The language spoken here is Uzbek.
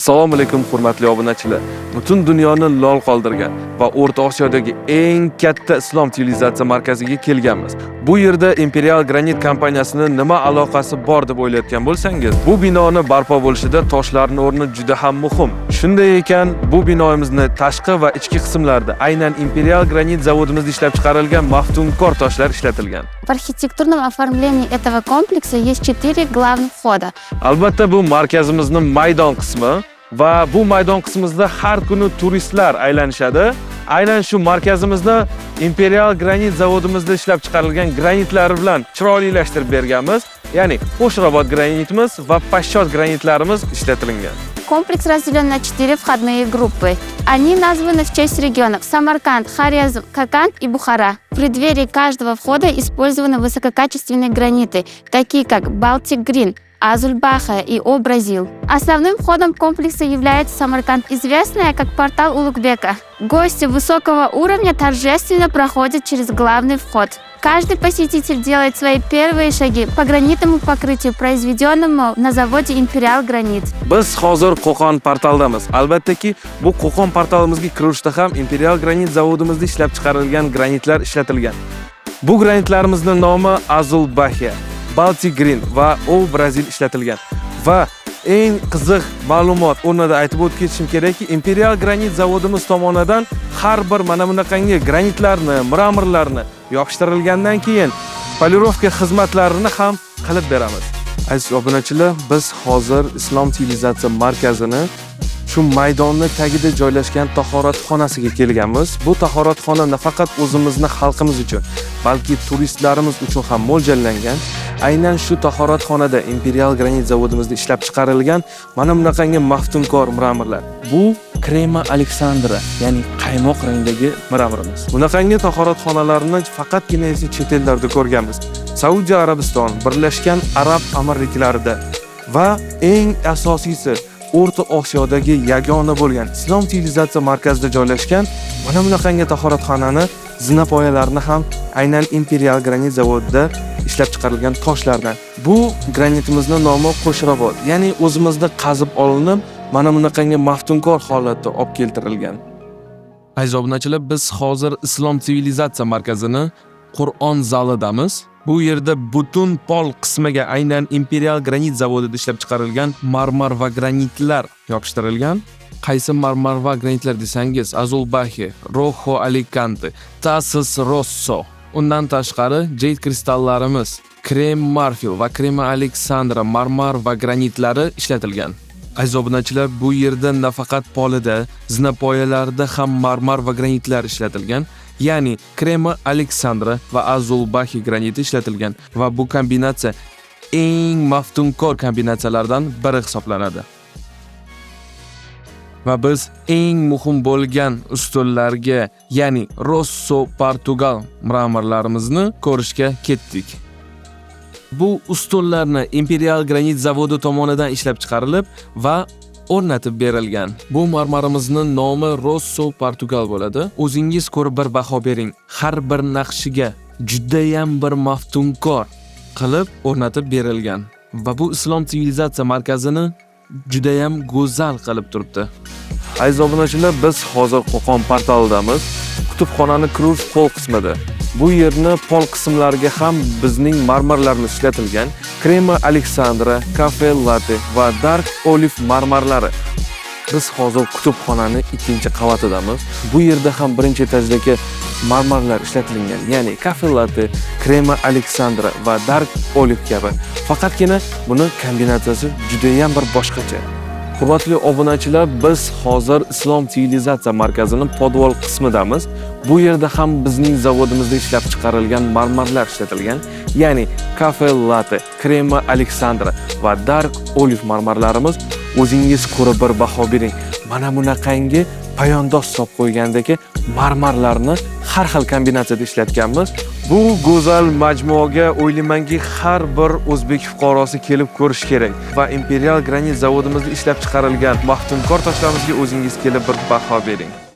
Assalomu alaykum hurmatli obunachilar. Butun dunyoni lol qoldirgan va O'rta Osiyodagi eng katta islom sivilizatsiya markaziga kelganmiz. Bu yerda Imperial Granit kompaniyasining nima aloqasi bor deb o'ylayotgan bo'lsangiz, bu binoni barpo bo'lishida toshlarning o'rni juda ham muhim. Shunday ekan, bu binoimizni tashqi va ichki qismlarida aynan Imperial Granit zavodimizda ishlab chiqarilgan maftunkor toshlar ishlatilgan. В архитектурном оформлении этого комплекса есть 4 главных входа. Albatta bu markazimizning maydon qismi va bu maydon qismimizda har kuni turistlar aylanishadi. Aynan shu markazimizda Imperial Granit zavodimizda ishlab chiqarilgan granitlar bilan chiroylilashtirib berganmiz. Ya'ni Qo'shrobod granitimiz va Pashshot granitlarimiz ishlatilgan. Комплекс разделен на 4 входные группы. Они названы в честь регионов Самарканд, Хорезм, Каканд и Бухара. В преддверии каждого входа использованы высококачественные граниты, такие как Baltic Green, Азуль-Баха и О-Бразил. Основным входом комплекса является Самарканд, известная как портал Улугбека. Гости высокого уровня торжественно проходят через главный вход. Каждый посетитель делает свои первые шаги по гранитному покрытию, произведенному на заводе Imperial Granit. Biz hozir Qo'qon portaldamiz. Albattaki, bu Qo'qon portalimizga kirishda ham Imperial Granit zavodimizda ishlab chiqarilgan granitlar ishlatilgan. Bu granitlarimizning nomi Azul-Baha, Baltic Green va O-Brazil ishlatilgan. Va eng qiziq ma'lumot o'rnida aytib o'tishim kerakki, Imperial Granit zavodimiz tomonidan har bir mana bunaqangi granitlarni, mramorlarni yopishtirilgandan keyin polirovka xizmatlarini ham qilib beramiz. Aziz obunachilar, biz hozir Islom sivilizatsiya markazini shu maydonni tagida joylashgan tahoratxonasiga kelganmiz. Bu tahoratxona nafaqat o'zimizni xalqimiz uchun, balki turistlarimiz uchun ham mo'ljallangan. Aynan shu tahoratxonada Imperial Granit zavodimizda ishlab chiqarilgan mana bunaqangi maftunkor mramorlar. Bu Krema Aleksandra, ya'ni qaymoq rangdagi mramorimiz. Bunaqangi tahoratxonalarni faqatgina chet ellarda ko'rganmiz. Saudiya Arabiston, Birlashgan Arab Amirliklarida va eng asosiysi O'rta Osiyodagi yagona bo'lgan Islom sivilizatsiya markazida joylashgan mana bunaqangi tahoratxonani zinapoyalarini ham aynan Imperial Granit zavodida ishlab chiqarilgan toshlardan. Bu granitimizning nomi Qo'shrobod, ya'ni o'zimizda qazib olinib, mana bunaqangi maftunkor holatda olib keltirilgan. Aziz obunachilar, biz hozir Islom sivilizatsiya markazini Qur'on zalidamiz. Bu yerda butun pol qismiga aynan Imperial Granit zavodida ishlab chiqarilgan marmar va granitlar yopishtirilgan. Qaysi marmar va granitlar desangiz, Azul-Baha, Rojo Alicante, Tasis Rosso. Undan tashqari jade kristallarimiz, Krem Marfil va Krema Aleksandra marmar va granitlari ishlatilgan. Aziz obunachilar, bu yerda nafaqat polida, zinapoyalarida ham marmar va granitlar ishlatilgan. Ya'ni Krema Aleksandra va Azul-Baha graniti ishlatilgan va bu kombinatsiya eng maftunkor kombinatsiyalardan biri hisoblanadi. Va biz eng muhim bo'lgan ustunlarga, ya'ni Rosso Portugal mramorlarimizni ko'rishga ketdik. Bu ustunlarni Imperial Granit zavodi tomonidan ishlab chiqarilib va o'rnatib berilgan. Bu marmarimizning nomi Rosso Portugal bo'ladi. O'zingiz ko'rib bir baho bering. Har bir naqshiga juda ham bir maftunkor qilib o'rnatib berilgan. Va bu Islom sivilizatsiya markazini juda ham go'zal qilib turibdi. Aziz obunachilar, biz hozir Qo'qon portalidamiz. Kutubxonani kirish pol qismida. Bu yerni pol qismlariga ham bizning marmarlarimiz ishlatilgan. Krema Aleksandra, Cafe Latte va Dark Olive marmarlari. Biz hozir kutubxonani 2-qavatidamiz. Bu yerda ham birinchi etajdagi marmarlar ishlatilgan. Ya'ni Cafe Latte, Krema Aleksandra va Dark Olive kabi. Faqatgina buni kombinatsiyasi juda ham bir boshqacha. Hurmatli obunachilar, biz hozir Islom sivilizatsiya markazining podvol qismidamiz. Bu yerda ham bizning zavodimizda ishlab chiqarilgan marmarlar ishlatilgan. Ya'ni Cafe Latte, Krema Aleksandra va Dark Olive marmarlarimiz o'zingiz ko'rib bir baho bering. Mana bunaqangi poyandoz solib qo'ygandagi marmarlarni har xil kombinatsiyada ishlatganmiz. Bu go'zal majmuaga o'ylaymanki har bir o'zbek fuqarosi kelib ko'rish kerak va Imperial Granit zavodimizda ishlab chiqarilgan maftunkor toshlarimizga o'zingiz kelib bir baho bering.